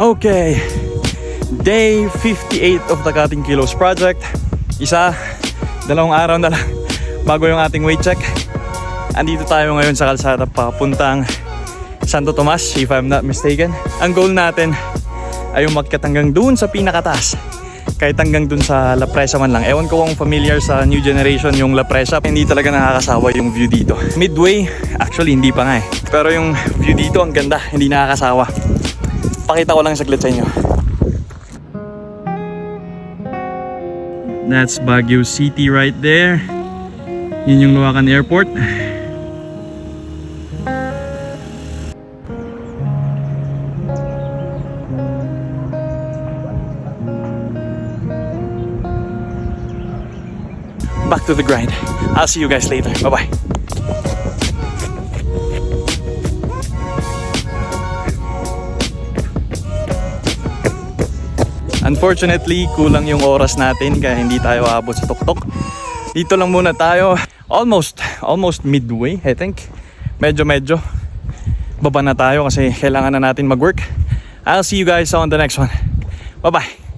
Okay, day 58 of the Cutting Kilos project. Dalawang araw na lang bago yung ating weight check. Andito tayo ngayon sa kalsada papuntang Santo Tomas, if I'm not mistaken. Ang goal natin ay umakyat hanggang dun sa pinakataas, kahit hanggang dun sa La Presa man lang. Ewan ko kung familiar sa new generation yung La Presa. Hindi talaga nakakasawa yung view dito. Midway, actually hindi pa nga eh. Pero yung view dito ang ganda, hindi nakakasawa. Pakita ko lang saglit sa inyo. That's Baguio City right there. Yun yung Luacan Airport. Back to the grind. I'll see you guys later. Bye-bye. Unfortunately, kulang yung oras natin kaya hindi tayo aabot sa tuktok. Dito lang muna tayo. Almost midway, I think. Medyo baba na tayo kasi kailangan na natin mag-work. I'll see you guys on the next one. Bye-bye.